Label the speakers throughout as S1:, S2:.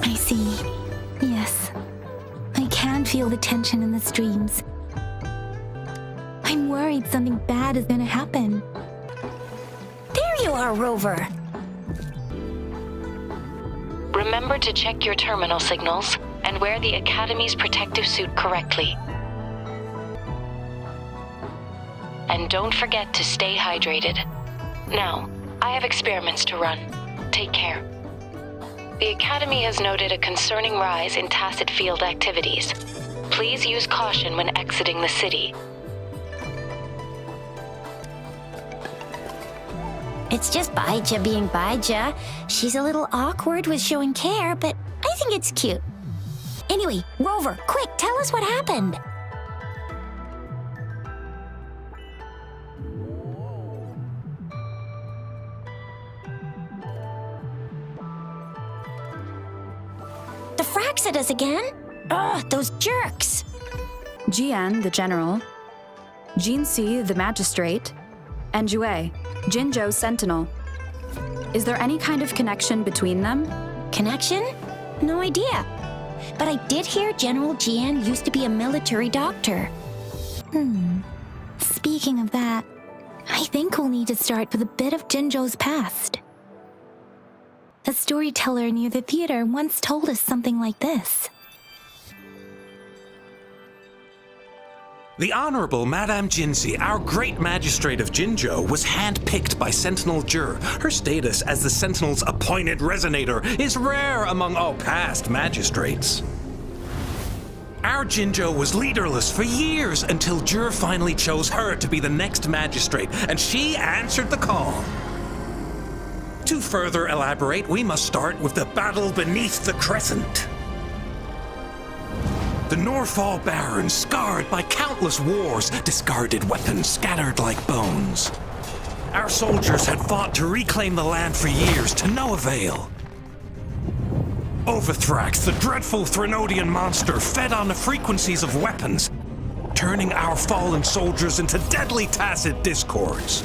S1: I see. Yes. I can feel the tension in the streams. I'm worried something bad is gonna happen.
S2: There you are, Rover.
S3: Remember to check your terminal signals and wear the Academy's protective suit correctly. And don't forget to stay hydrated. Now, I have experiments to run. Take care. The Academy has noted a concerning rise in tacit field activities. Please use caution when exiting the city.
S2: It's just Baija being Baija. She's a little awkward with showing care, but I think it's cute. Anyway, Rover, quick, tell us what happened. The Fraxidas again? Ugh, those jerks.
S4: Jian, the general, Jinsi, the magistrate, and Jue, Jinzhou's sentinel. Is there any kind of connection between them?
S2: Connection? No idea. But I did hear General Jian used to be a military doctor.
S1: Speaking of that, I think we'll need to start with a bit of Jinzhou's past. A storyteller near the theater once told us something like this.
S5: The Honorable Madame Jinzi, our great magistrate of Jinzhou, was handpicked by Sentinel Jur. Her status as the Sentinel's appointed resonator is rare among all past magistrates. Our Jinzhou was leaderless for years until Jur finally chose her to be the next magistrate, and she answered the call. To further elaborate, we must start with the battle beneath the Crescent. The Norfall Barons, scarred by countless wars, discarded weapons scattered like bones. Our soldiers had fought to reclaim the land for years, to no avail. Overthrax, the dreadful Threnodian monster, fed on the frequencies of weapons, turning our fallen soldiers into deadly tacit discords.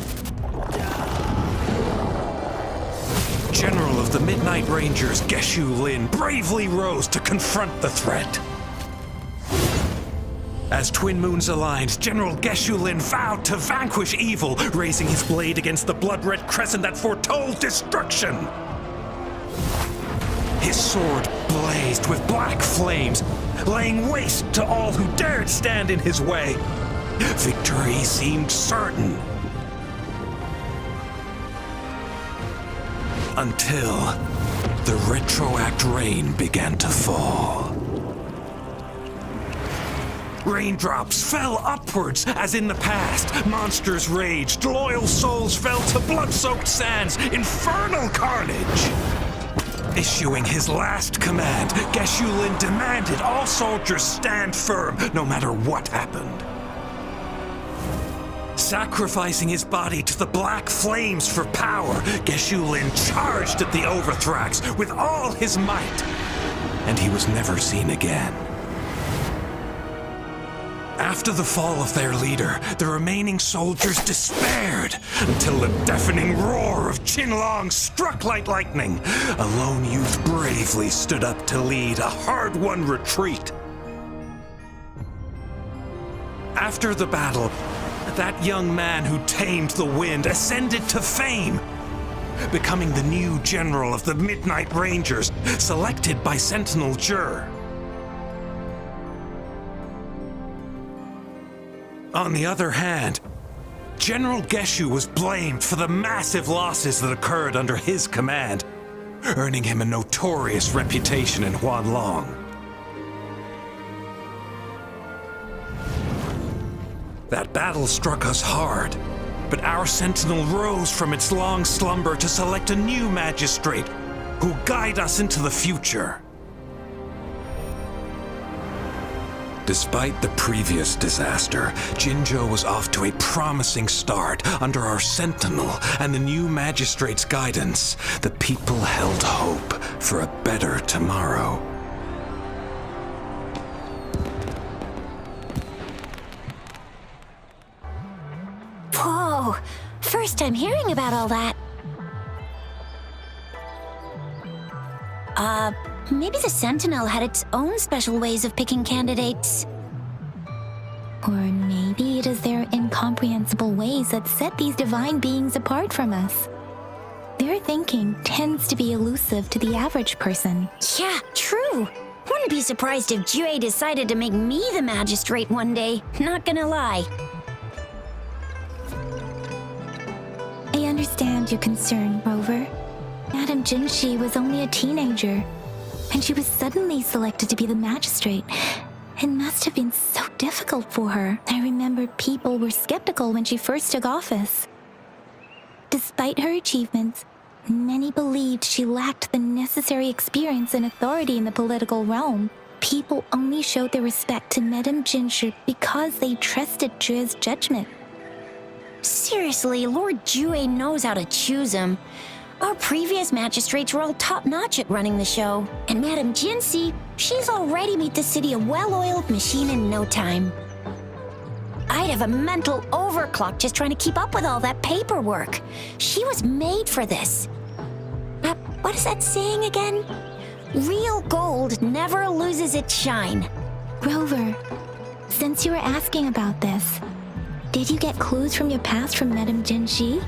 S5: General of the Midnight Rangers, Geshu Lin, bravely rose to confront the threat. As Twin Moons aligned, General Geshu Lin vowed to vanquish evil, raising his blade against the blood-red crescent that foretold destruction. His sword blazed with black flames, laying waste to all who dared stand in his way. Victory seemed certain. Until the retroact rain began to fall. Raindrops fell upwards as in the past. Monsters raged, loyal souls fell to blood-soaked sands, infernal carnage. Issuing his last command, Geshu Lin demanded all soldiers stand firm no matter what happened. Sacrificing his body to the black flames for power, Geshu Lin charged at the Overthrax with all his might, and he was never seen again. After the fall of their leader, the remaining soldiers despaired until the deafening roar of Qinlong struck like lightning. A lone youth bravely stood up to lead a hard-won retreat. After the battle, that young man who tamed the wind ascended to fame, becoming the new general of the Midnight Rangers, selected by Sentinel Jur. On the other hand, General Geshu was blamed for the massive losses that occurred under his command, earning him a notorious reputation in Huanlong. That battle struck us hard, but our sentinel rose from its long slumber to select a new magistrate who'll guide us into the future. Despite the previous disaster, Jinzhou was off to a promising start. Under our sentinel and the new magistrate's guidance, the people held hope for a better tomorrow.
S2: Whoa, first time hearing about all that. Maybe the Sentinel had its own special ways of picking candidates.
S1: Or maybe it is their incomprehensible ways that set these divine beings apart from us. Their thinking tends to be elusive to the average person.
S2: Yeah, true. Wouldn't be surprised if Jue decided to make me the magistrate one day. Not gonna lie.
S1: I understand your concern, Rover. Madame Jinshi was only a teenager, and she was suddenly selected to be the magistrate. It must have been so difficult for her. I remember people were skeptical when she first took office. Despite her achievements, many believed she lacked the necessary experience and authority in the political realm. People only showed their respect to Madame Jinshi because they trusted Jue's judgment.
S2: Seriously, Lord Jue knows how to choose him. Our previous magistrates were all top-notch at running the show. And Madame Jinshi, she's already made the city a well-oiled machine in no time. I'd have a mental overclock just trying to keep up with all that paperwork. She was made for this. What is that saying again? Real gold never loses its shine.
S1: Rover, since you were asking about this, did you get clues from your past from Madame Jinshi?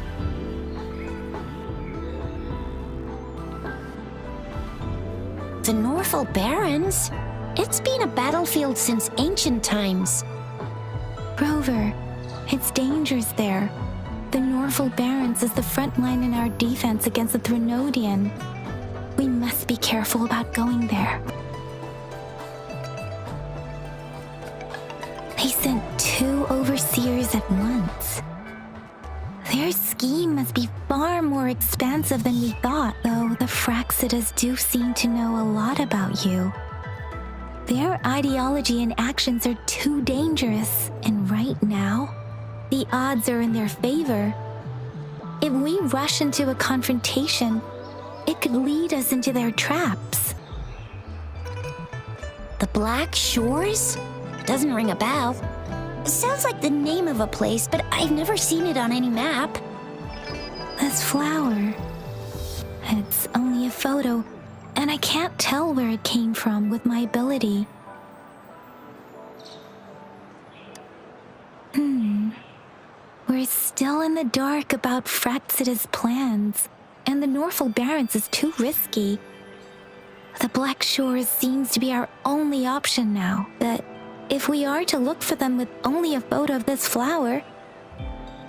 S2: The Norfolk Barrens? It's been a battlefield since ancient times.
S1: Rover, it's dangerous there. The Norfolk Barrens is the front line in our defense against the Threnodian. We must be careful about going there. They sent 2 overseers at once. Their scheme must be far more expansive than we thought, though the Fraxidas do seem to know a lot about you. Their ideology and actions are too dangerous, and right now, the odds are in their favor. If we rush into a confrontation, it could lead us into their traps.
S2: The Black Shores? Doesn't ring a bell. Sounds like the name of a place, but I've never seen it on any map.
S1: This flower. It's only a photo, and I can't tell where it came from with my ability. We're still in the dark about Fraxida's plans, and the Norfolk Barrens is too risky. The Black Shores seems to be our only option now, but if we are to look for them with only a photo of this flower,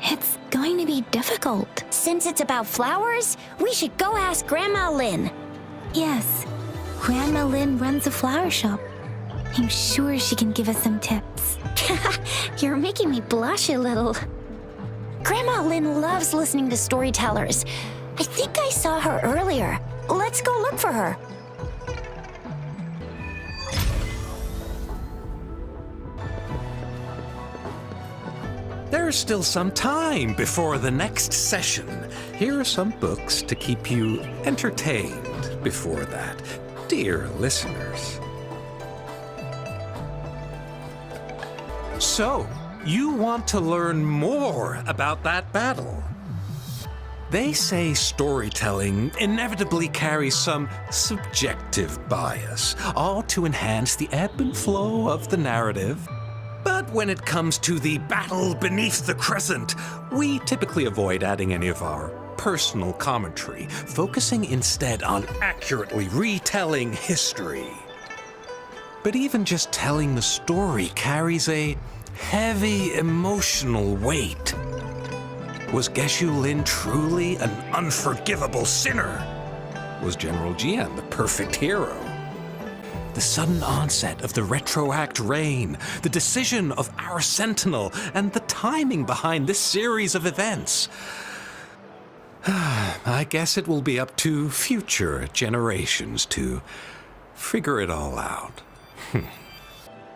S1: it's going to be difficult.
S2: Since it's about flowers, we should go ask Grandma Lynn.
S1: Yes, Grandma Lynn runs a flower shop. I'm sure she can give us some tips.
S2: You're making me blush a little. Grandma Lynn loves listening to storytellers. I think I saw her earlier. Let's go look for her.
S5: There's still some time before the next session. Here are some books to keep you entertained before that, dear listeners. So, you want to learn more about that battle? They say storytelling inevitably carries some subjective bias, all to enhance the ebb and flow of the narrative. But when it comes to the battle beneath the crescent, we typically avoid adding any of our personal commentary, focusing instead on accurately retelling history. But even just telling the story carries a heavy emotional weight. Was Geshu Lin truly an unforgivable sinner? Was General Jian the perfect hero? The sudden onset of the retroact rain, the decision of our Sentinel, and the timing behind this series of events. I guess it will be up to future generations to figure it all out.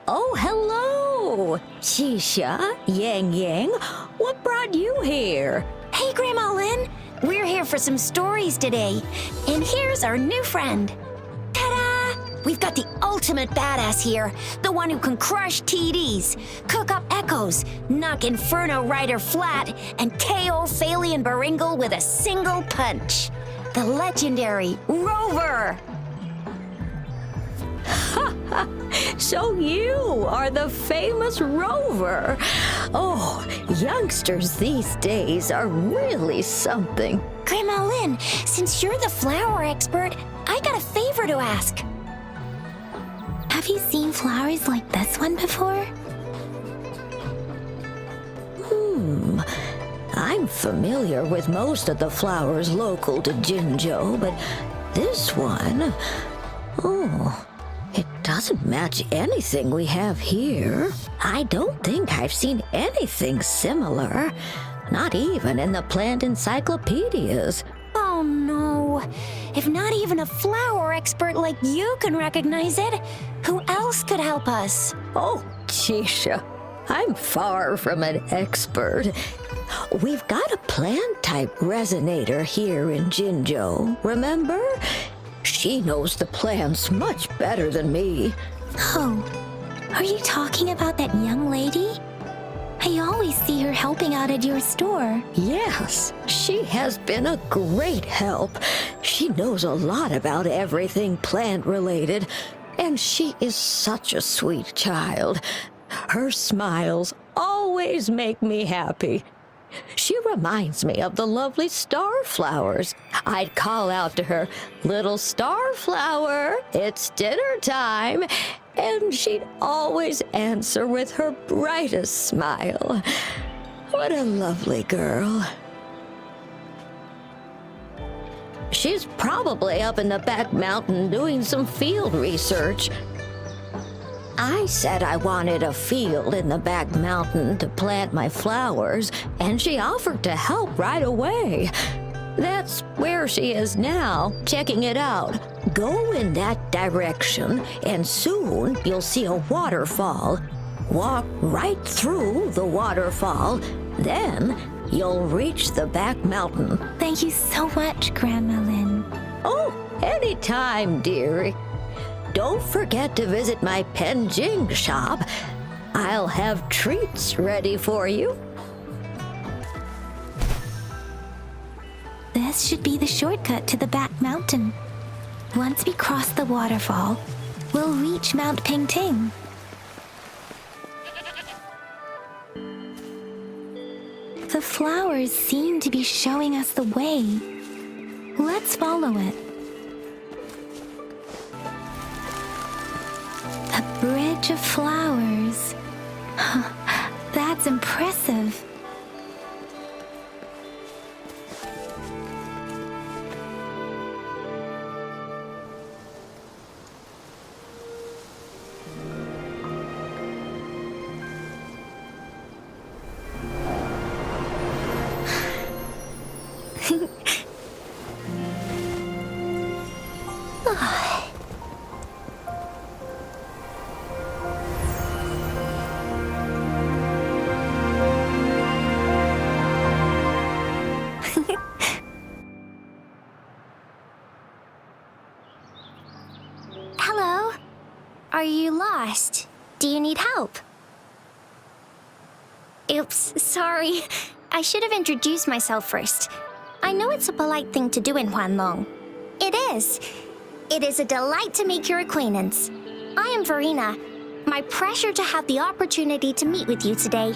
S6: Oh, hello! Shisha, Yang Yang, what brought you here?
S2: Hey, Grandma Lynn. We're here for some stories today. And here's our new friend. Ta-da! We've got the ultimate badass here. The one who can crush TDs, cook up echoes, knock Inferno Rider flat, and KO Phalian Baringle with a single punch. The legendary Rover!
S6: So you are the famous Rover. Oh, youngsters these days are really something.
S2: Grandma Lynn, since you're the flower expert, I got a favor to ask.
S1: Have you seen flowers like this one before?
S6: I'm familiar with most of the flowers local to Jinzhou, but this one, it doesn't match anything we have here. I don't think I've seen anything similar, not even in the plant encyclopedias.
S2: Oh no. If not even a flower expert like you can recognize it, who else could help us?
S6: Oh, Chisha, I'm far from an expert. We've got a plant-type resonator here in Jinzhou, remember? She knows the plants much better than me.
S1: Oh, are you talking about that young lady? I always see her helping out at your store.
S6: Yes, she has been a great help. She knows a lot about everything plant-related, and she is such a sweet child. Her smiles always make me happy. She reminds me of the lovely starflowers. I'd call out to her, "Little starflower, it's dinner time," and she'd always answer with her brightest smile. What a lovely girl. She's probably up in the back mountain doing some field research. I said I wanted a field in the back mountain to plant my flowers, and she offered to help right away. That's where she is now, checking it out. Go in that direction, and soon you'll see a waterfall. Walk right through the waterfall, then you'll reach the back mountain.
S1: Thank you so much, Grandma Lynn.
S6: Oh, anytime, dearie. Don't forget to visit my Penjing shop. I'll have treats ready for you.
S1: This should be the shortcut to the back mountain. Once we cross the waterfall, we'll reach Mount Pingting. The flowers seem to be showing us the way. Let's follow it. A bridge of flowers. That's impressive.
S2: Hello? Are you lost? Do you need help? Oops, sorry. I should have introduced myself first. I know it's a polite thing to do in Huanlong. It is. It is a delight to make your acquaintance. I am Verena. My pleasure to have the opportunity to meet with you today.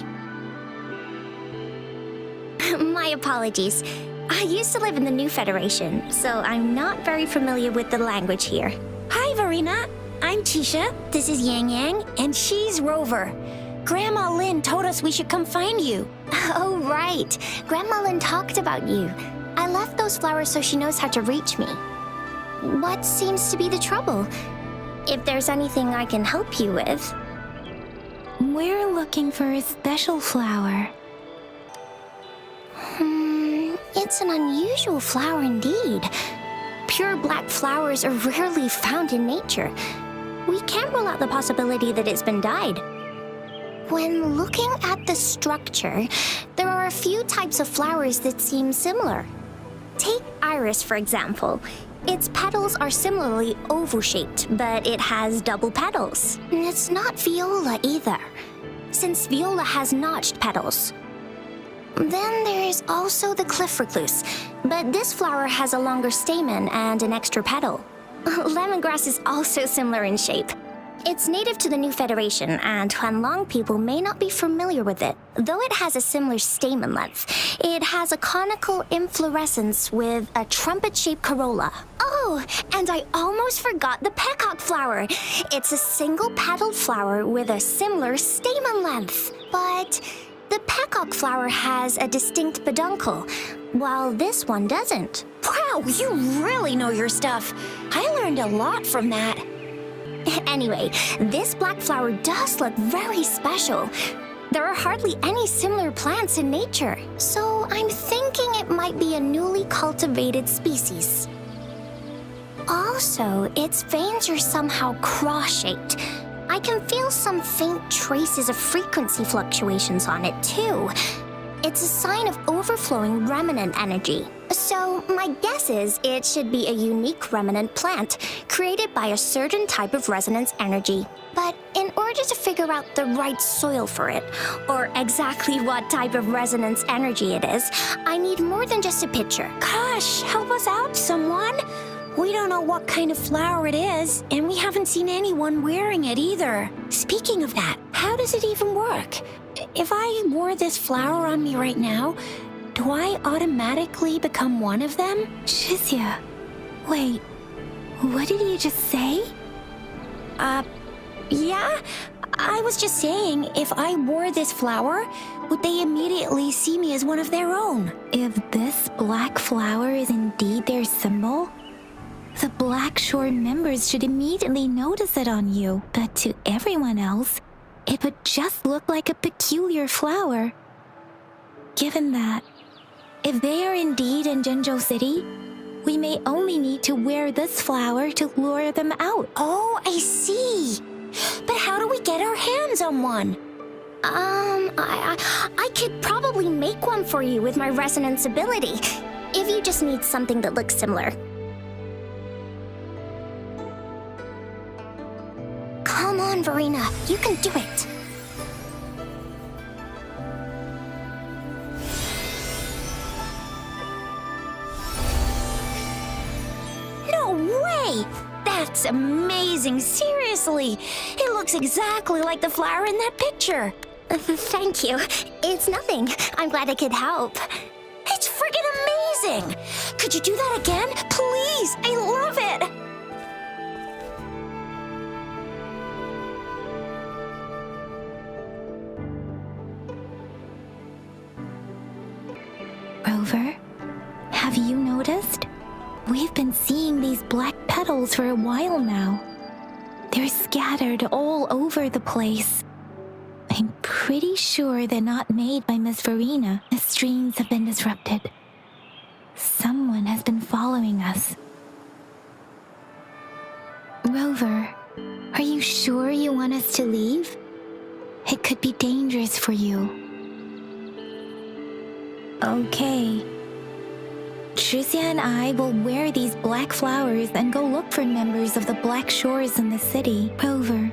S2: My apologies. I used to live in the New Federation, so I'm not very familiar with the language here. Hi, Verena. I'm Tisha. This is Yang Yang, and she's Rover. Grandma Lynn told us we should come find you. Oh, right. Grandma Lynn talked about you. I left those flowers so she knows how to reach me. What seems to be the trouble? If there's anything I can help you with.
S1: We're looking for a special flower.
S2: It's an unusual flower indeed. Pure black flowers are rarely found in nature. We can't rule out the possibility that it's been dyed. When looking at the structure, there are a few types of flowers that seem similar. Take iris, for example. Its petals are similarly oval-shaped, but it has double petals. It's not viola either, since viola has notched petals. Then there is also the cliff recluse, but this flower has a longer stamen and an extra petal. Lemongrass is also similar in shape.
S7: It's native to the New Federation, and Huanlong people may not be familiar with it. Though it has a similar stamen length, it has a conical inflorescence with a trumpet-shaped corolla. Oh, and I almost forgot the peacock flower. It's a single-petaled flower with a similar stamen length. But the peacock flower has a distinct peduncle, while this one doesn't.
S2: Wow, you really know your stuff. I learned a lot from that.
S7: Anyway, this black flower does look very special. There are hardly any similar plants in nature, so I'm thinking it might be a newly cultivated species. Also, its veins are somehow cross-shaped. I can feel some faint traces of frequency fluctuations on it, too. It's a sign of overflowing remnant energy. So, my guess is it should be a unique remnant plant created by a certain type of resonance energy. But in order to figure out the right soil for it, or exactly what type of resonance energy it is, I need more than just a picture.
S2: Gosh, help us out, someone. We don't know what kind of flower it is, and we haven't seen anyone wearing it either. Speaking of that, how does it even work? If I wore this flower on me right now, do I automatically become one of them?
S1: Shizia, wait, what did you just say?
S2: Yeah? I was just saying, if I wore this flower, would they immediately see me as one of their own?
S1: If this black flower is indeed their symbol, the Black Shore members should immediately notice it on you. But to everyone else, it would just look like a peculiar flower. Given that, if they are indeed in Jinzhou City, we may only need to wear this flower to lure them out.
S2: Oh, I see. But how do we get our hands on one?
S7: I could probably make one for you with my resonance ability, if you just need something that looks similar. Come on, Verena, you can do it.
S2: No way! That's amazing, seriously! It looks exactly like the flower in that picture.
S7: Thank you. It's nothing. I'm glad I could help.
S2: It's friggin' amazing! Could you do that again? Please! I love it!
S1: Rover, have you noticed? We've been seeing these black petals for a while now. They're scattered all over the place. I'm pretty sure they're not made by Miss Verena. The streams have been disrupted. Someone has been following us. Rover, are you sure you want us to leave? It could be dangerous for you. Okay. Tricia and I will wear these black flowers and go look for members of the Black Shores in the city. Rover,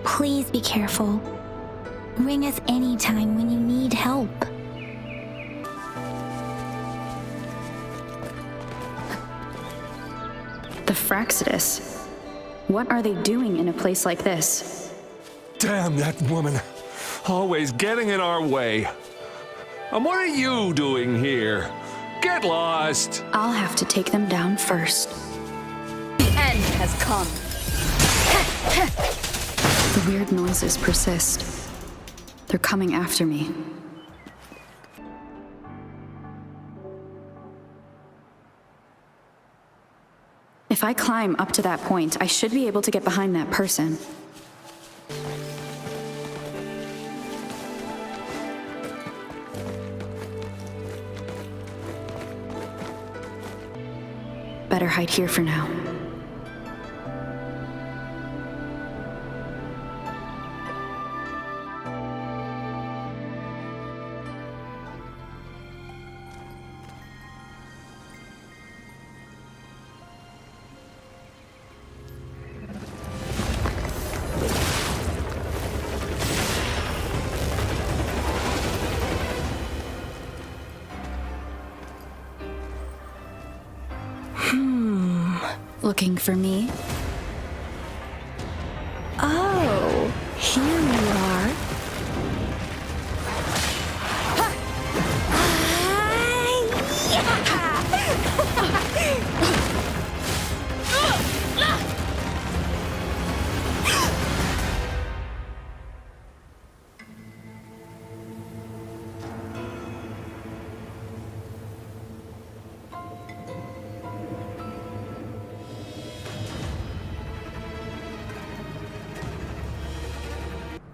S1: please be careful. Ring us anytime when you need help.
S4: The Fraxidus. What are they doing in a place like this?
S8: Damn that woman. Always getting in our way. And what are you doing here? Get lost!
S4: I'll have to take them down first.
S9: The end has come.
S4: The weird noises persist. They're coming after me. If I climb up to that point, I should be able to get behind that person. Better hide here for now. Looking for me?
S2: Oh, here you are.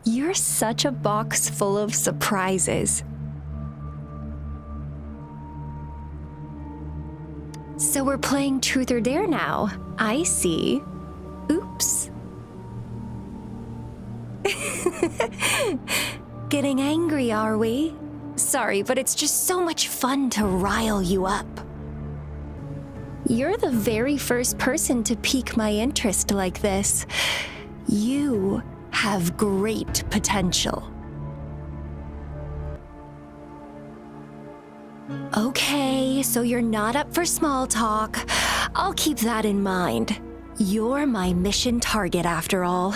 S10: You're such a box full of surprises. So we're playing Truth or Dare now. I see. Oops. Getting angry, are we? Sorry, but it's just so much fun to rile you up. You're the very first person to pique my interest like this. You have great potential. Okay, so you're not up for small talk. I'll keep that in mind. You're my mission target after all.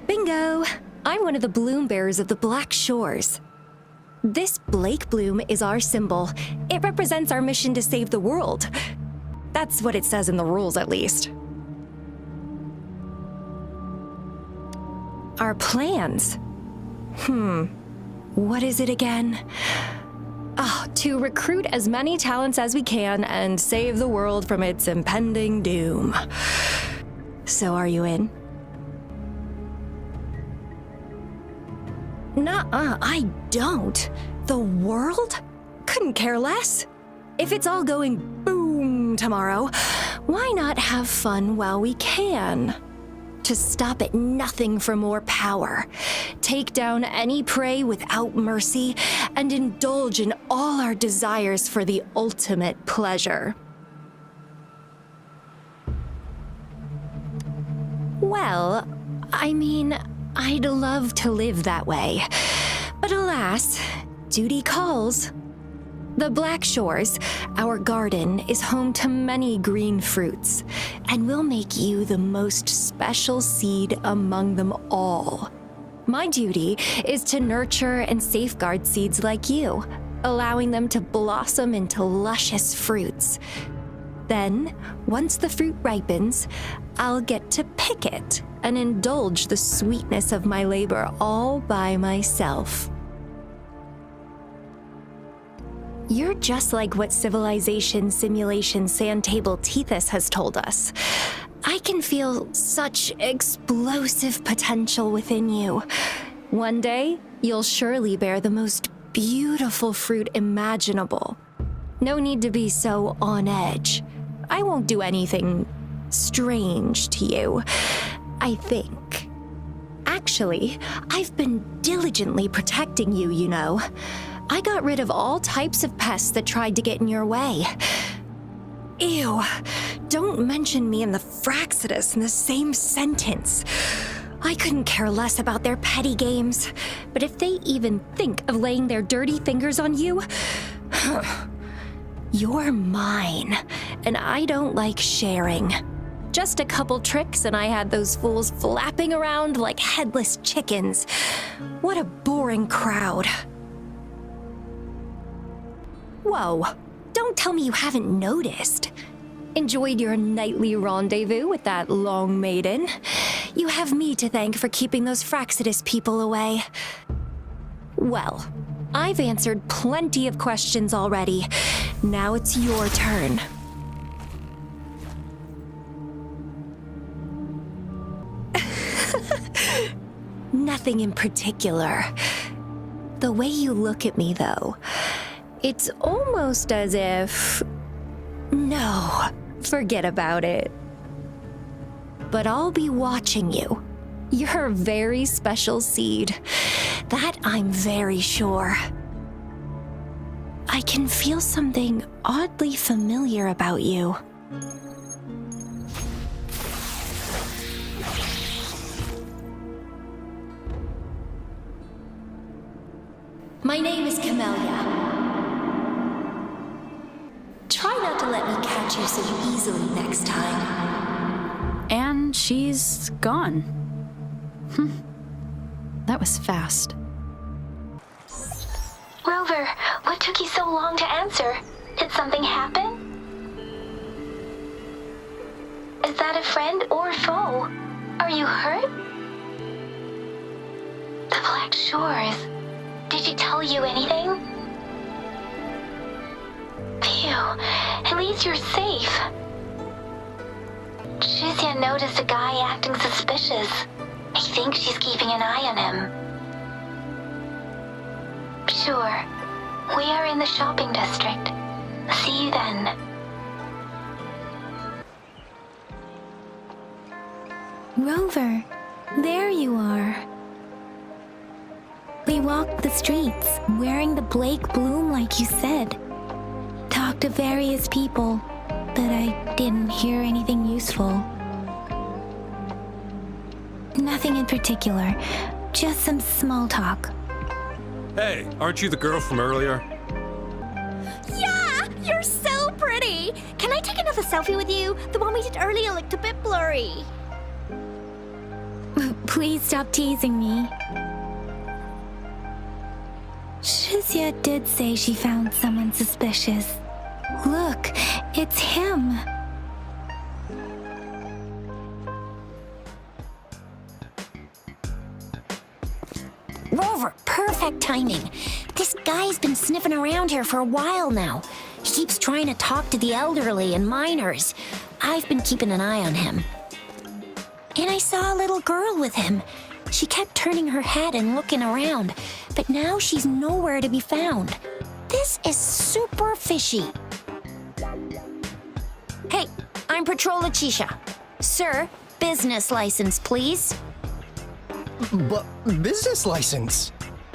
S10: Bingo! I'm one of the bloom bearers of the Black Shores. This Blake bloom is our symbol. It represents our mission to save the world. That's what it says in the rules, at least. Our plans? What is it again? To recruit as many talents as we can and save the world from its impending doom. So are you in? Nuh-uh, I don't. The world? Couldn't care less. If it's all going boom tomorrow, why not have fun while we can? To stop at nothing for more power, take down any prey without mercy, and indulge in all our desires for the ultimate pleasure. Well, I mean, I'd love to live that way, but alas, duty calls. The Black Shores, our garden, is home to many green fruits, and we'll make you the most special seed among them all. My duty is to nurture and safeguard seeds like you, allowing them to blossom into luscious fruits. Then, once the fruit ripens, I'll get to pick it and indulge the sweetness of my labor all by myself. You're just like what Civilization Simulation Sandtable Tethys has told us. I can feel such explosive potential within you. One day, you'll surely bear the most beautiful fruit imaginable. No need to be so on edge. I won't do anything strange to you, I think. Actually, I've been diligently protecting you, you know. I got rid of all types of pests that tried to get in your way. Ew, don't mention me and the Fraxidus in the same sentence. I couldn't care less about their petty games, but if they even think of laying their dirty fingers on you, you're mine, and I don't like sharing. Just a couple tricks and I had those fools flapping around like headless chickens. What a boring crowd. Whoa, don't tell me you haven't noticed. Enjoyed your nightly rendezvous with that long maiden. You have me to thank for keeping those Fraxidus people away. Well, I've answered plenty of questions already. Now it's your turn. Nothing in particular. The way you look at me, though, it's almost as if... No, forget about it. But I'll be watching you. You're a very special seed. That I'm very sure. I can feel something oddly familiar about you. My name is Camellia. Try not to let me catch you so easily next time.
S4: And And she's gone. That was fast.
S1: Rover, what took you so long to answer? Did something happen? Is that a friend or foe? Are you hurt? The Black Shores. Did she tell you anything? Phew, at least you're safe. Shizia noticed a guy acting suspicious. I think she's keeping an eye on him. Sure. We are in the shopping district. See you then. Rover, there you are. We walked the streets, wearing the Blake bloom like you said. Talked to various people, but I didn't hear anything useful. Nothing in particular, just some small talk.
S5: Hey, aren't you the girl from earlier?
S7: Yeah, you're so pretty. Can I take another selfie with you? The one we did earlier looked a bit blurry.
S1: Please stop teasing me. Shizia did say she found someone suspicious. Look, it's him.
S2: Rover, perfect timing. This guy's been sniffing around here for a while now. He keeps trying to talk to the elderly and minors. I've been keeping an eye on him. And I saw a little girl with him. She kept turning her head and looking around, but now she's nowhere to be found. This is super fishy. Hey, I'm Patrol Letitia. Sir, business license, please.
S11: But business license?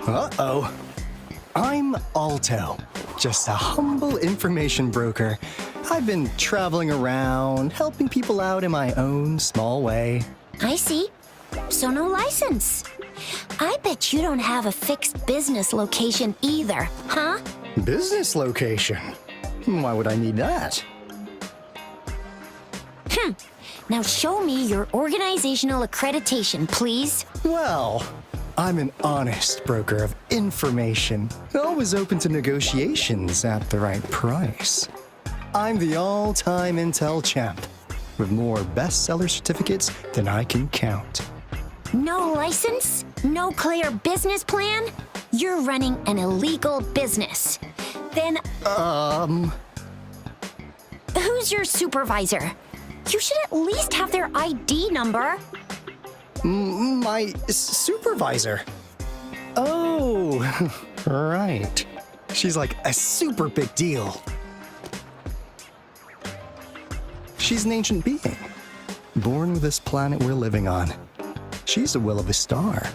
S11: Uh-oh. I'm Alto, just a humble information broker. I've been traveling around, helping people out in my own small way.
S2: I see. So no license. I bet you don't have a fixed business location either, huh?
S11: Business location? Why would I need that?
S2: Now show me your organizational accreditation, please.
S11: Well, I'm an honest broker of information, always open to negotiations at the right price. I'm the all-time Intel champ, with more bestseller certificates than I can count.
S2: No license? No clear business plan? You're running an illegal business. Then, who's your supervisor? You should at least have their ID number.
S11: My supervisor? Oh, right. She's like a super big deal. She's an ancient being, born with this planet we're living on. She's the will of a star,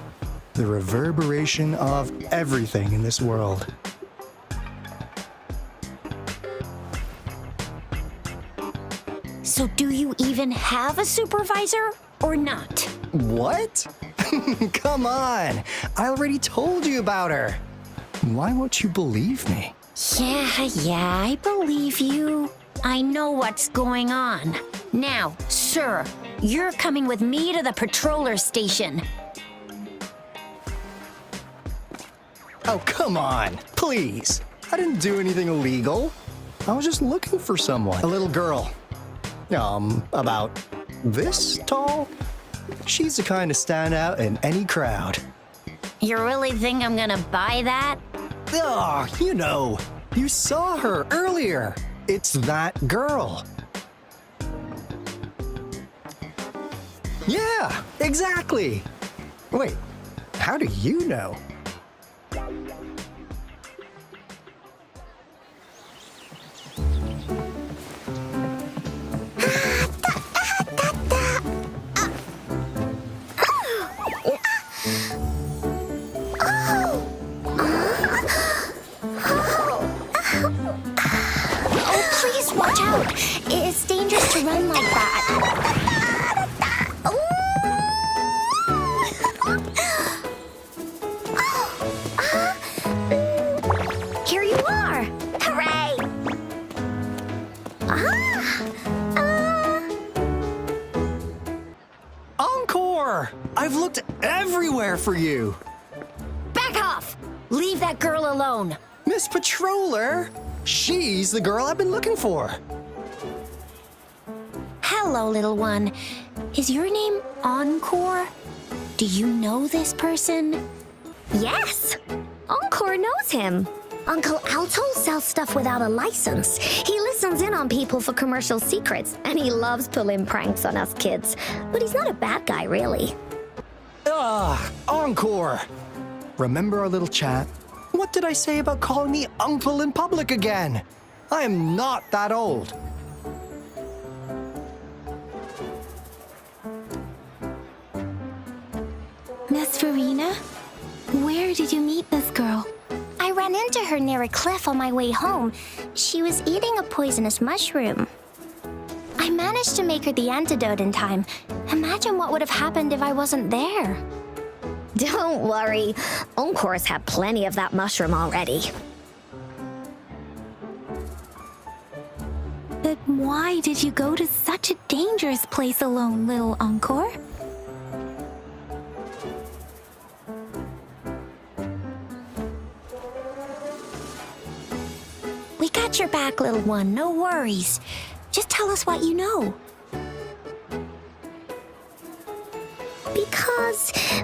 S11: the reverberation of everything in this world.
S2: So do you even have a supervisor or not?
S11: What? Come on! I already told you about her. Why won't you believe me?
S2: Yeah, I believe you. I know what's going on. Now, sir, you're coming with me to the patroller station.
S11: Oh, come on, please. I didn't do anything illegal. I was just looking for someone. A little girl. About this tall? She's the kind to stand out in any crowd.
S2: You really think I'm gonna buy that?
S11: Oh, you saw her earlier. It's that girl. Yeah, exactly. Wait, how do you know?
S7: Watch out! It's dangerous to run like that. Here you are! Hooray!
S11: I've looked everywhere for you.
S2: Back off! Leave that girl alone.
S11: Miss Patroller, she's the girl I've been looking for.
S2: Hello, little one. Is your name Encore? Do you know this person?
S7: Yes! Encore knows him. Uncle Alto sells stuff without a license. He listens in on people for commercial secrets, and he loves pulling pranks on us kids. But he's not a bad guy, really.
S11: Encore. Remember our little chat? What did I say about calling me uncle in public again? I am not that old.
S1: Miss Verena? Where did you meet this girl?
S7: I ran into her near a cliff on my way home. She was eating a poisonous mushroom. I managed to make her the antidote in time. Imagine what would have happened if I wasn't there. Don't worry. Encore's had plenty of that mushroom already.
S1: But why did you go to such a dangerous place alone, little Encore?
S2: We got your back, little one. No worries. Just tell us what you know.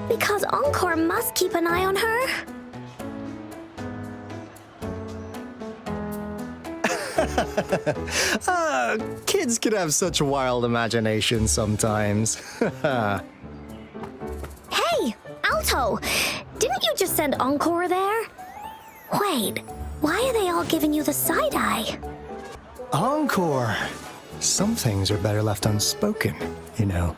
S7: Because Encore must keep an eye on her.
S11: Kids can have such wild imaginations sometimes.
S7: Hey, Alto! Didn't you just send Encore there? Wait, why are they all giving you the side eye?
S11: Encore. Some things are better left unspoken, you know.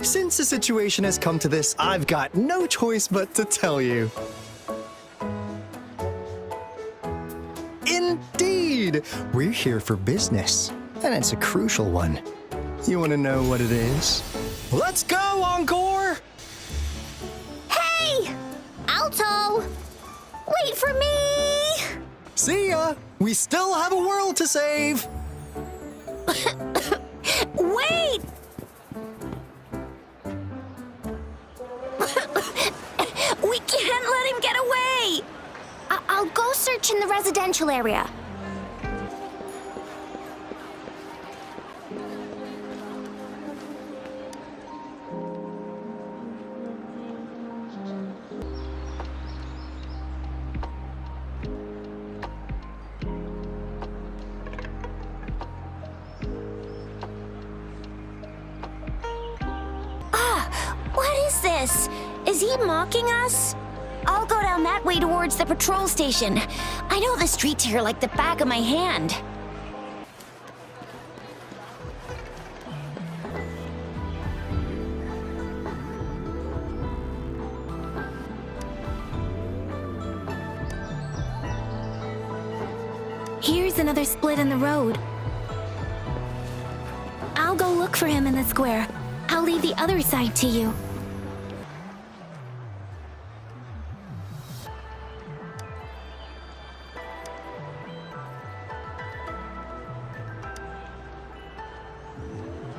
S11: Since the situation has come to this, I've got no choice but to tell you. Indeed! We're here for business, and it's a crucial one. You want to know what it is? Let's go, Encore!
S7: Hey! Alto! Wait for me!
S11: See ya! We still have a world to save!
S2: Wait! We can't let him get away!
S7: I'll go search in the residential area.
S2: What is this? Is he mocking us? I'll go down that way towards the patrol station. I know the streets here like the back of my hand.
S1: Here's another split in the road. I'll go look for him in the square. I'll leave the other side to you.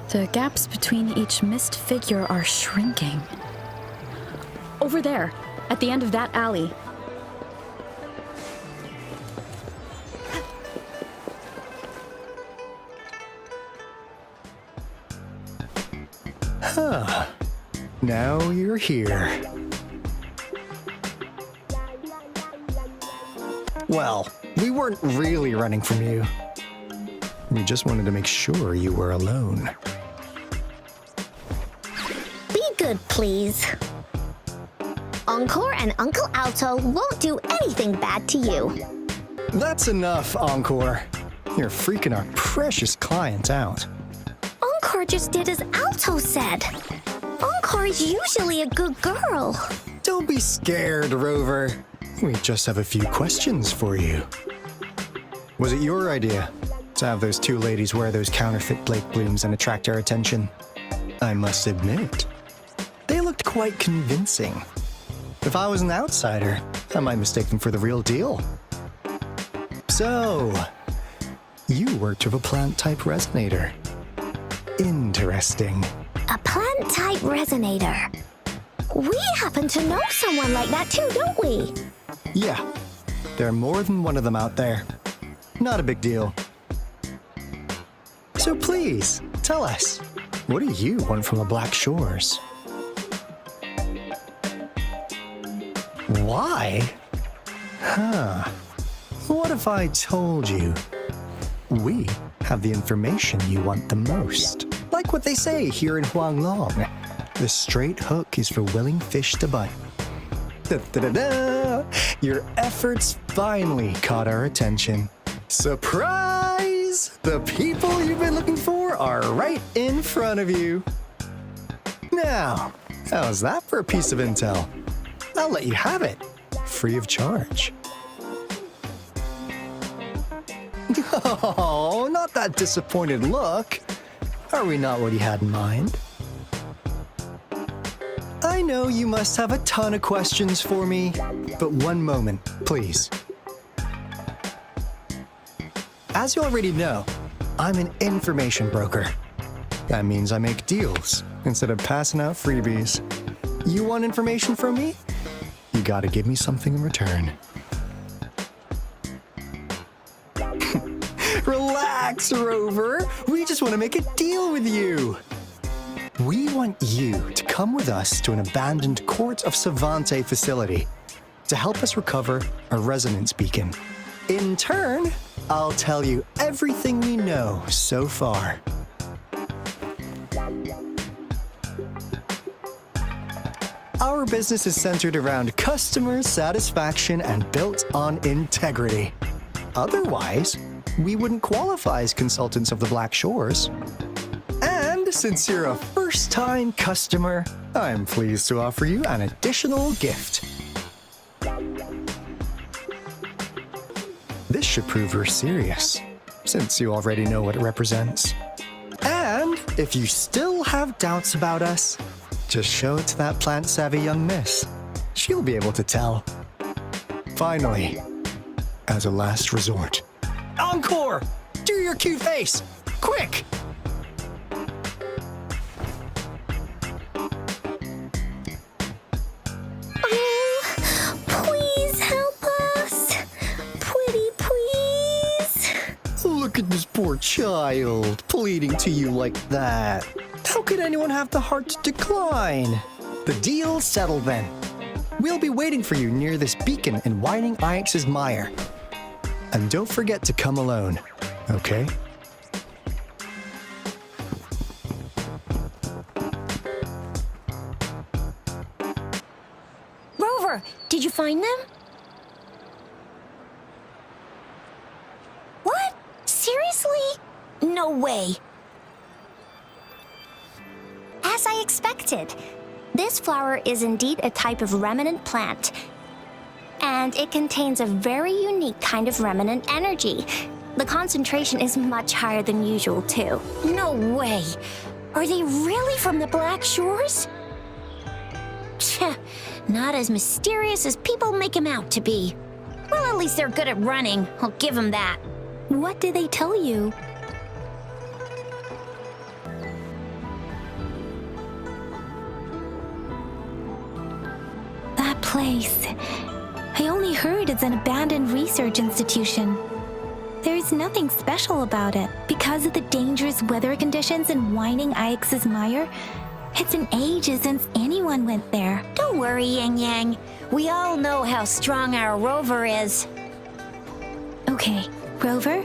S4: The gaps between each missed figure are shrinking. Over there, at the end of that alley.
S11: Huh. Now you're here. Well, we weren't really running from you. We just wanted to make sure you were alone.
S7: Be good, please. Encore and Uncle Alto won't do anything bad to you.
S11: That's enough, Encore. You're freaking our precious client out.
S7: Encore just did as Alto said. Encore is usually a good girl.
S11: Don't be scared, Rover. We just have a few questions for you. Was it your idea to have those two ladies wear those counterfeit Blake blooms and attract our attention? I must admit, they looked quite convincing. If I was an outsider, I might mistake them for the real deal. So, you worked with a plant-type resonator. Interesting.
S7: A plant-type resonator. We happen to know someone like that too, don't we?
S11: Yeah, there are more than one of them out there. Not a big deal. So please, tell us, what do you want from the Black Shores? Why? Huh. What if I told you we have the information you want the most? Like what they say here in Huanglong, the straight hook is for willing fish to bite. Da-da-da-da! Your efforts finally caught our attention. Surprise! The people you've been looking for are right in front of you. Now, how's that for a piece of intel? I'll let you have it, free of charge. Oh, not that disappointed look. Are we not what you had in mind? I know you must have a ton of questions for me, but one moment, please. As you already know, I'm an information broker. That means I make deals instead of passing out freebies. You want information from me? You gotta give me something in return. Relax, Rover. We just want to make a deal with you. We want you to come with us to an abandoned Court of Savante facility to help us recover a resonance beacon. In turn, I'll tell you everything we know so far. Our business is centered around customer satisfaction and built on integrity. Otherwise, we wouldn't qualify as consultants of the Black Shores. And since you're a first-time customer, I'm pleased to offer you an additional gift. This should prove you're serious, since you already know what it represents. And if you still have doubts about us, just show it to that plant-savvy young miss. She'll be able to tell. Finally, as a last resort, encore! Do your cute face! Quick!
S7: Oh, please help us. Pretty please.
S11: Look at this poor child, pleading to you like that. How could anyone have the heart to decline? The deal's settled then. We'll be waiting for you near this beacon in Whining Ix's mire. And don't forget to come alone, okay?
S2: Rover, did you find them? What? Seriously? No way.
S7: As I expected, this flower is indeed a type of remnant plant. And it contains a very unique kind of remnant energy. The concentration is much higher than usual, too.
S2: No way. Are they really from the Black Shores? Tch, not as mysterious as people make them out to be. Well, at least they're good at running. I'll give them that.
S1: What did they tell you? That place. I only heard it's an abandoned research institution. There's nothing special about it. Because of the dangerous weather conditions in Whining Ix's mire, it's been ages since anyone went there.
S2: Don't worry, Yang Yang. We all know how strong our Rover is.
S1: Okay, Rover,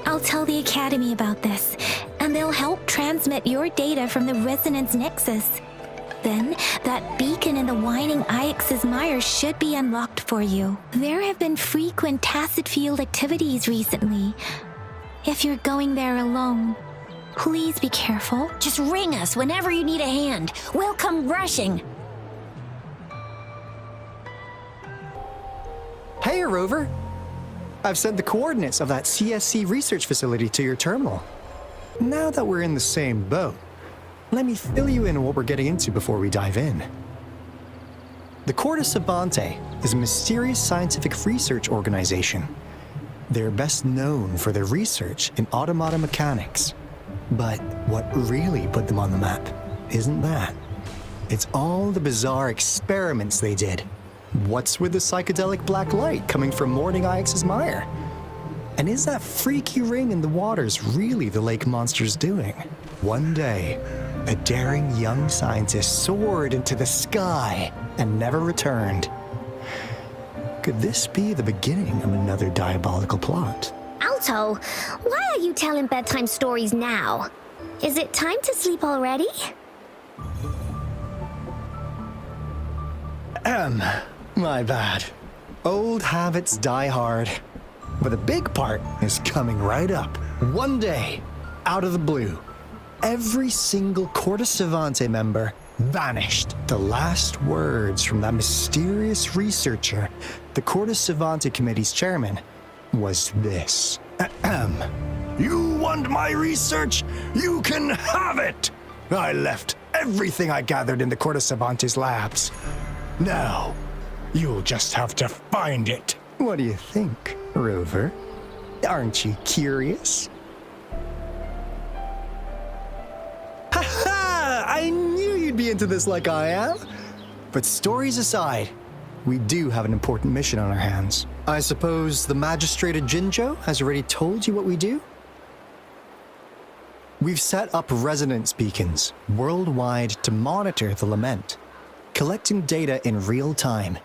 S1: I'll tell the Academy about this, and they'll help transmit your data from the Resonance Nexus. Then, that beacon in the Whining Ix's mire should be unlocked for you. There have been frequent tacit field activities recently. If you're going there alone, please be careful.
S2: Just ring us whenever you need a hand. We'll come rushing.
S11: Hey, Rover. I've sent the coordinates of that CSC research facility to your terminal. Now that we're in the same boat, let me fill you in on what we're getting into before we dive in. The Court of Savante is a mysterious scientific research organization. They're best known for their research in automata mechanics. But what really put them on the map isn't that? It's all the bizarre experiments they did. What's with the psychedelic black light coming from Morning Ix's mire? And is that freaky ring in the waters really the lake monster's doing? One day, a daring young scientist soared into the sky and never returned. Could this be the beginning of another diabolical plot?
S7: Alto, why are you telling bedtime stories now? Is it time to sleep already?
S11: My bad. Old habits die hard. But the big part is coming right up. One day, out of the blue, every single Corte Savante member vanished. The last words from that mysterious researcher, the Corte Savante Committee's chairman, was this. You want my research? You can have it! I left everything I gathered in the Corte Savante's labs. Now, you'll just have to find it. What do you think, Rover? Aren't you curious? Ha! I knew you'd be into this like I am. But stories aside, we do have an important mission on our hands. I suppose the magistrate at Jinzhou has already told you what we do? We've set up resonance beacons worldwide to monitor the lament, collecting data in real time.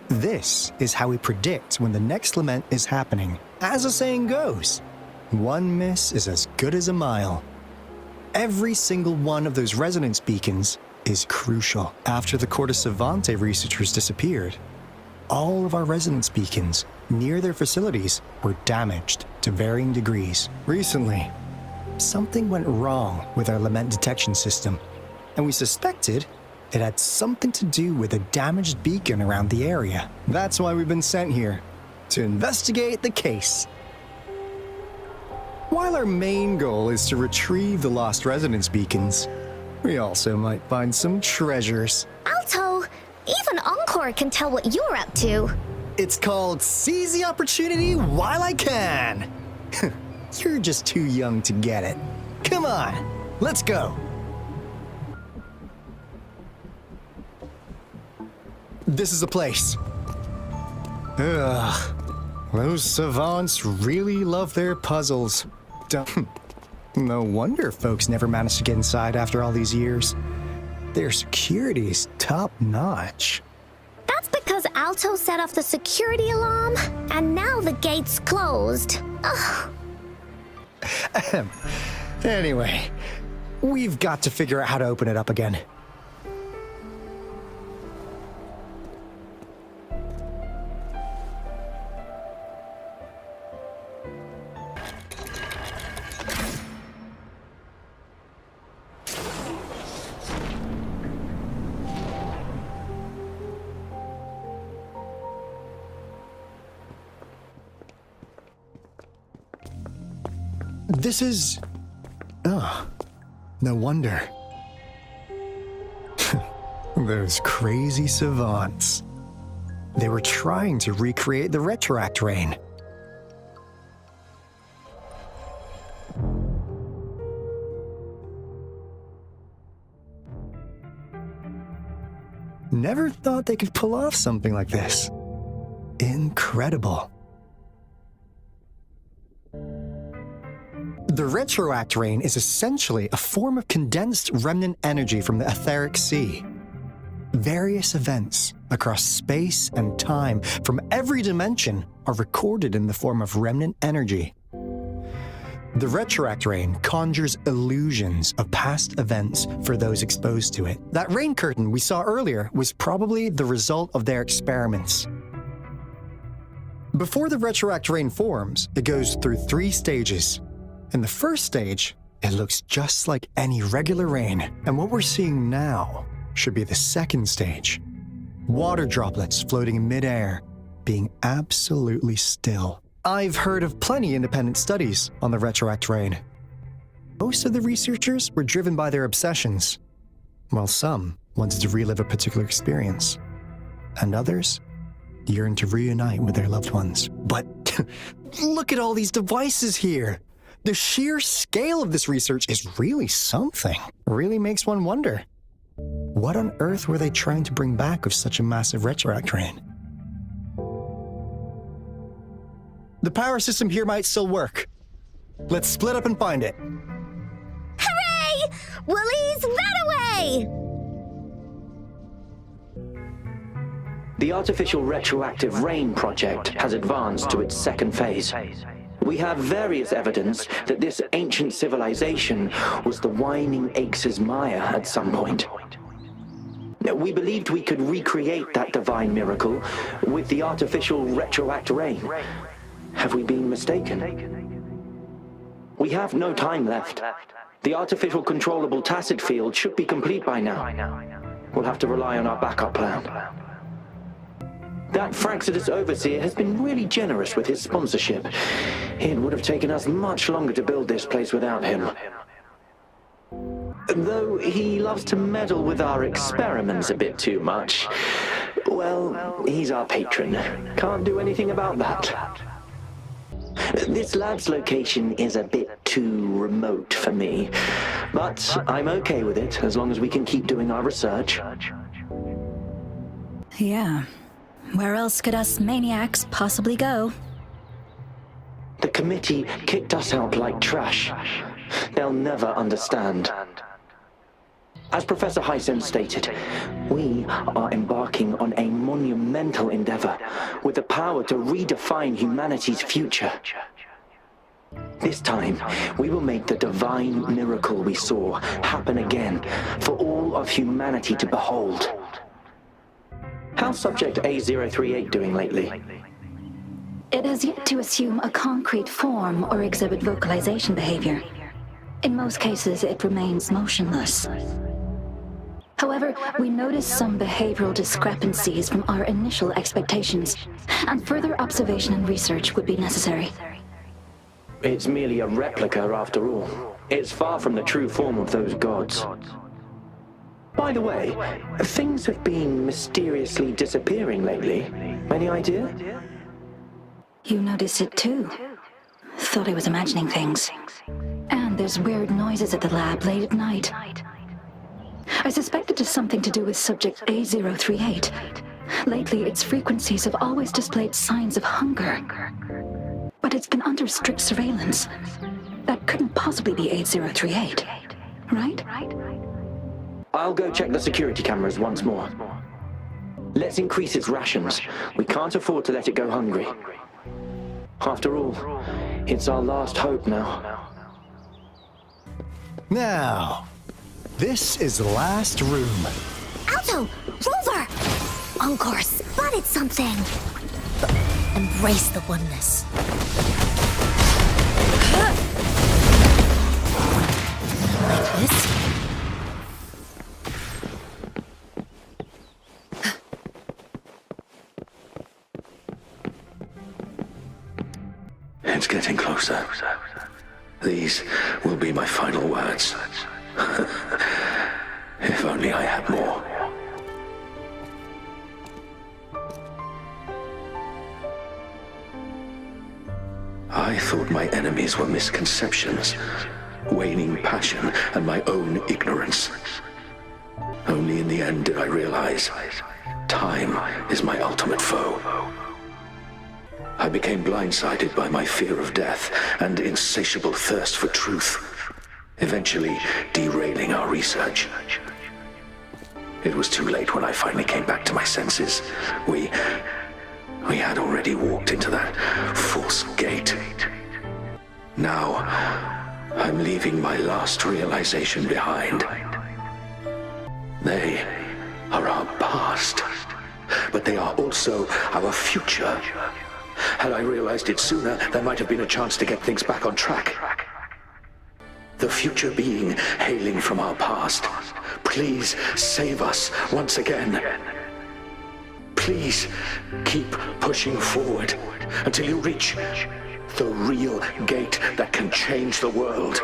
S11: This is how we predict when the next lament is happening. As the saying goes, one miss is as good as a mile. Every single one of those resonance beacons is crucial. After the Corte Savante researchers disappeared, all of our resonance beacons near their facilities were damaged to varying degrees. Recently, something went wrong with our lament detection system, and we suspected it had something to do with a damaged beacon around the area. That's why we've been sent here, to investigate the case. While our main goal is to retrieve the lost resonance beacons, we also might find some treasures.
S7: Alto, even Encore can tell what you're up to.
S11: It's called Seize the Opportunity While I Can. You're just too young to get it. Come on, let's go. This is the place. Ugh. Those savants really love their puzzles. No wonder folks never managed to get inside after all these years. Their security's top-notch.
S7: That's because Alto set off the security alarm, and now the gate's closed. Ugh.
S11: Anyway, we've got to figure out how to open it up again. This is... Oh, no wonder. Those crazy savants. They were trying to recreate the retroact rain. Never thought they could pull off something like this. Incredible. The retroact rain is essentially a form of condensed remnant energy from the etheric sea. Various events across space and time from every dimension are recorded in the form of remnant energy. The retroact rain conjures illusions of past events for those exposed to it. That rain curtain we saw earlier was probably the result of their experiments. Before the retroact rain forms, it goes through 3 stages. In the first stage, it looks just like any regular rain, and what we're seeing now should be the second stage. Water droplets floating in midair, being absolutely still. I've heard of plenty independent studies on the retroact rain. Most of the researchers were driven by their obsessions, while some wanted to relive a particular experience, and others yearned to reunite with their loved ones. But look at all these devices here! The sheer scale of this research is really something. Really makes one wonder. What on earth were they trying to bring back with such a massive retroact rain? The power system here might still work. Let's split up and find it.
S7: Hooray! Willie's Runaway!
S12: The artificial retroactive rain project has advanced to its second phase. We have various evidence that this ancient civilization was the Whining Aches' Maya at some point. We believed we could recreate that divine miracle with the artificial retroact rain. Have we been mistaken? We have no time left. The artificial controllable tacit field should be complete by now. We'll have to rely on our backup plan. That Fraxidus overseer has been really generous with his sponsorship. It would have taken us much longer to build this place without him. Though he loves to meddle with our experiments a bit too much. Well, he's our patron. Can't do anything about that. This lab's location is a bit too remote for me, but I'm okay with it as long as we can keep doing our research.
S4: Yeah. Where else could us maniacs possibly go?
S12: The committee kicked us out like trash. They'll never understand. As Professor Hyson stated, we are embarking on a monumental endeavor with the power to redefine humanity's future. This time, we will make the divine miracle we saw happen again for all of humanity to behold. How's Subject A038 doing lately?
S1: It has yet to assume a concrete form or exhibit vocalization behavior. In most cases, it remains motionless. However, we noticed some behavioral discrepancies from our initial expectations, and further observation and research would be necessary.
S12: It's merely a replica after all. It's far from the true form of those gods. By the way, things have been mysteriously disappearing lately. Any idea?
S1: You noticed it too. Thought I was imagining things. And there's weird noises at the lab late at night. I suspect it is something to do with Subject A038. Lately, its frequencies have always displayed signs of hunger. But it's been under strict surveillance. That couldn't possibly be A038, right?
S12: I'll go check the security cameras once more. Let's increase its rations. We can't afford to let it go hungry. After all, it's our last hope now.
S11: Now, this is the last room.
S7: Alto! Rover! Encore spotted something! Embrace the oneness. Like this?
S13: It's getting closer. These will be my final words. If only I had more. I thought my enemies were misconceptions, waning passion, and my own ignorance. Only in the end did I realize time is my ultimate foe. I became blindsided by my fear of death and insatiable thirst for truth, eventually derailing our research. It was too late when I finally came back to my senses. We had already walked into that false gate. Now, I'm leaving my last realization behind. They are our past, but they are also our future. Had I realized it sooner, there might have been a chance to get things back on track. The future being hailing from our past. Please save us once again. Please keep pushing forward until you reach the real gate that can change the world.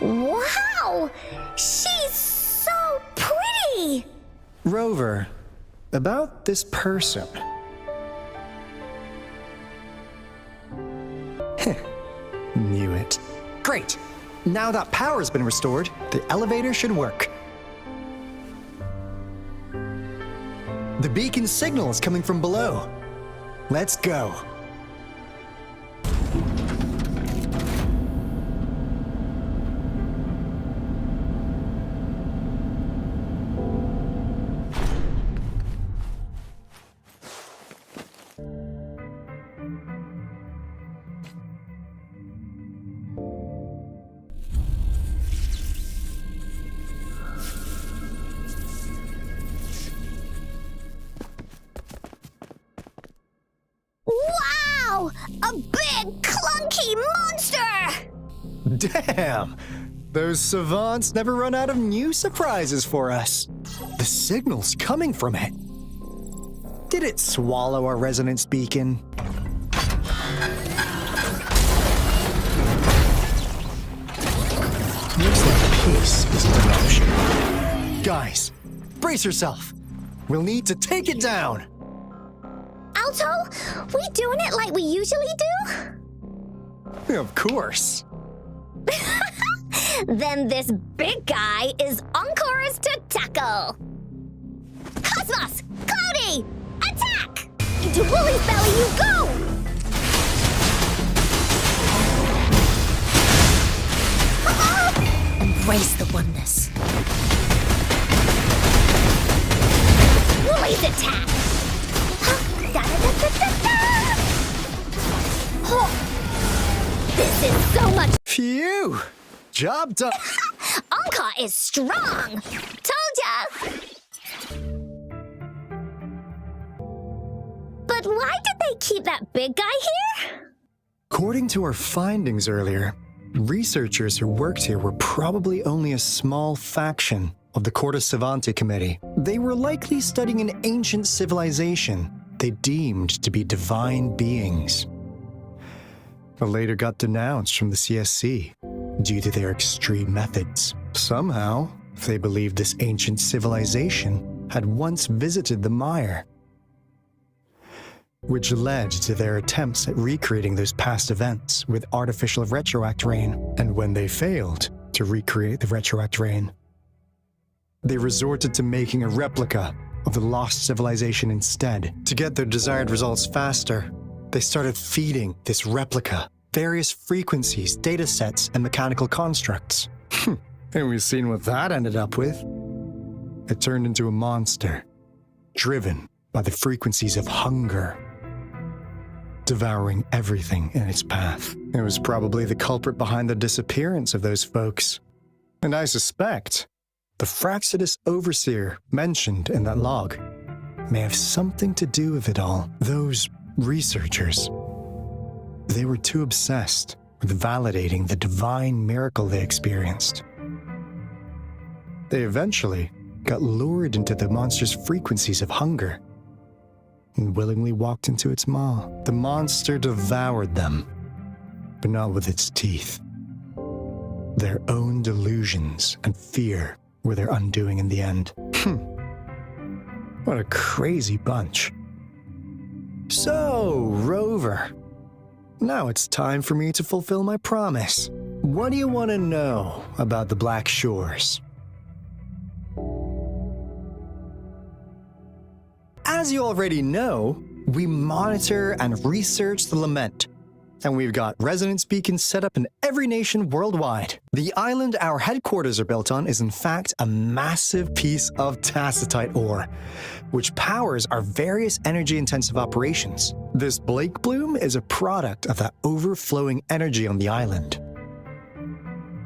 S7: Wow! She's so pretty!
S11: Rover, about this person. Knew it. Great! Now that power's been restored, the elevator should work. The beacon signal is coming from below. Let's go.
S7: Wow! A big, clunky monster!
S11: Damn! Those savants never run out of new surprises for us. The signal's coming from it. Did it swallow our resonance beacon? Looks like peace isn't an option. Guys, brace yourself. We'll need to take it down.
S7: Alto, we doing it like we usually do?
S11: Of course.
S7: Then this big guy is Encore's to tackle. Cosmos! Cloudy! Attack! Into Woolly's belly you go! Embrace the oneness. Woolly's attack! This is so much.
S11: Phew! Job done.
S7: Anka is strong. Told ya. But why did they keep that big guy here?
S11: According to our findings earlier, researchers who worked here were probably only a small faction of the Corte Savante Committee. They were likely studying an ancient civilization they deemed to be divine beings, but later got denounced from the CSC due to their extreme methods. Somehow, they believed this ancient civilization had once visited the mire, which led to their attempts at recreating those past events with artificial retroact rain. And when they failed to recreate the retroact rain, they resorted to making a replica of the lost civilization instead. To get their desired results faster, they started feeding this replica various frequencies, data sets, and mechanical constructs. And we've seen what that ended up with. It turned into a monster, driven by the frequencies of hunger, devouring everything in its path. It was probably the culprit behind the disappearance of those folks. And I suspect the Fraxidus Overseer mentioned in that log may have something to do with it all. Those researchers, they were too obsessed with validating the divine miracle they experienced. They eventually got lured into the monster's frequencies of hunger and willingly walked into its maw. The monster devoured them, but not with its teeth. Their own delusions and fear were their undoing in the end. What a crazy bunch. So, Rover, now it's time for me to fulfill my promise. What do you want to know about the Black Shores? As you already know, we monitor and research the Lament, and we've got resonance beacons set up in every nation worldwide. The island our headquarters are built on is in fact a massive piece of tacitite ore, which powers our various energy-intensive operations. This Blake Bloom is a product of that overflowing energy on the island.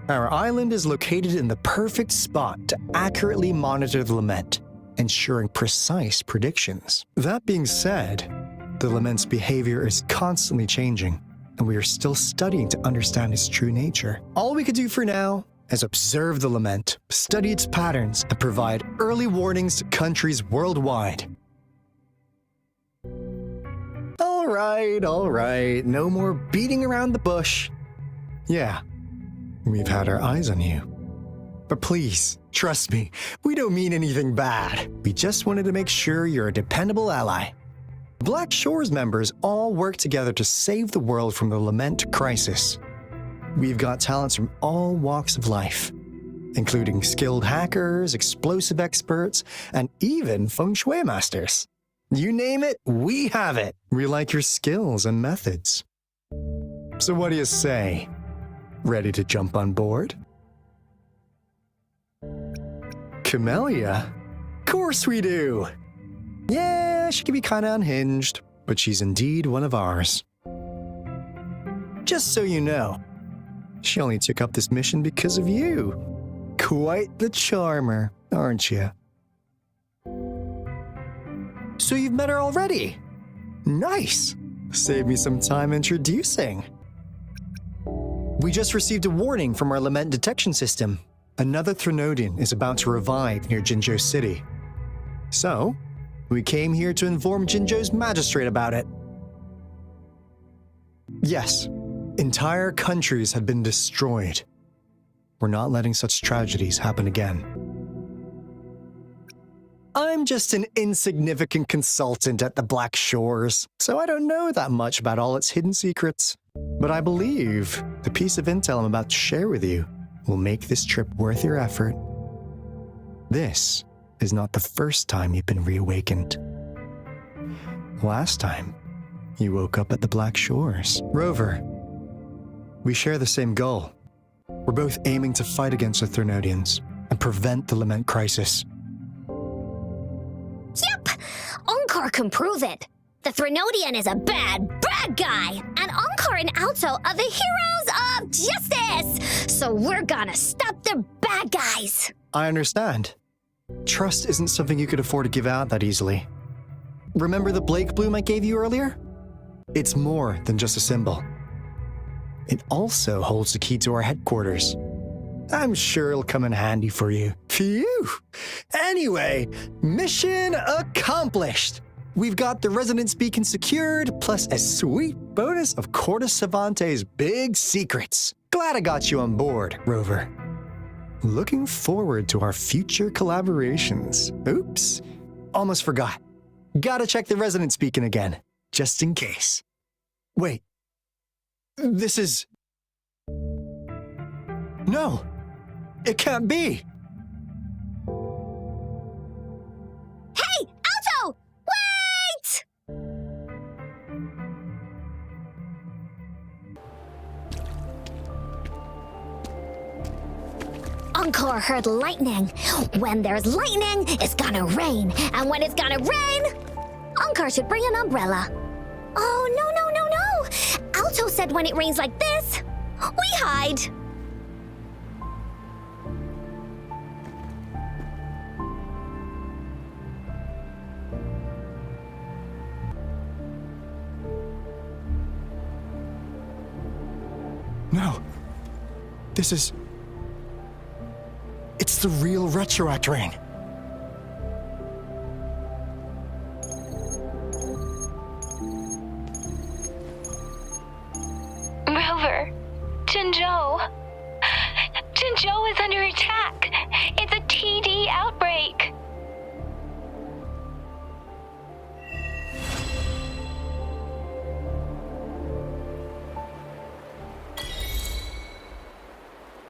S11: Our island is located in the perfect spot to accurately monitor the Lament, ensuring precise predictions. That being said, the Lament's behavior is constantly changing, and we are still studying to understand its true nature. All we can do for now is observe the Lament, study its patterns, and provide early warnings to countries worldwide. All right, no more beating around the bush. Yeah, We've had our eyes on you. But please, trust me, we don't mean anything bad. We just wanted to make sure you're a dependable ally. Black Shores members all work together to save the world from the Lament crisis. We've got talents from all walks of life, including skilled hackers, explosive experts, and even feng shui masters. You name it, we have it. We like your skills and methods. So what do you say? Ready to jump on board? Camellia? Course we do! Yeah, she can be kinda unhinged, but she's indeed one of ours. Just so you know, she only took up this mission because of you. Quite the charmer, aren't you? So you've met her already? Nice! Save me some time introducing. We just received a warning from our Lament detection system. Another Threnodian is about to revive near Jinzhou City. So, we came here to inform Jinzhou's magistrate about it. Yes, entire countries have been destroyed. We're not letting such tragedies happen again. I'm just an insignificant consultant at the Black Shores, so I don't know that much about all its hidden secrets. But I believe the piece of intel I'm about to share with you will make this trip worth your effort. This is not the first time you've been reawakened. Last time, you woke up at the Black Shores. Rover, we share the same goal. We're both aiming to fight against the Threnodians and prevent the Lament crisis.
S7: Yep! Onkar can prove it. The Threnodian is a bad, bad guy, and Onkar and Alto are the heroes of justice! So we're gonna stop the bad guys!
S11: I understand. Trust isn't something you could afford to give out that easily. Remember the Blake Bloom I gave you earlier? It's more than just a symbol. It also holds the key to our headquarters. I'm sure it'll come in handy for you. Phew! Anyway, mission accomplished! We've got the resonance beacon secured, plus a sweet bonus of Cortus Savante's big secrets. Glad I got you on board, Rover. Looking forward to our future collaborations. Oops, almost forgot. Gotta check the resonance beacon again, just in case. Wait, this is... No, it can't be.
S7: Hey, Alto! Wait! Onkar heard lightning. When there's lightning, it's gonna rain. And when it's gonna rain, Onkar should bring an umbrella. Oh, no. Alto said when it rains like this, we hide.
S11: No, this is... It's the real Retroact Ring.
S3: Rover, Jinzhou is under attack.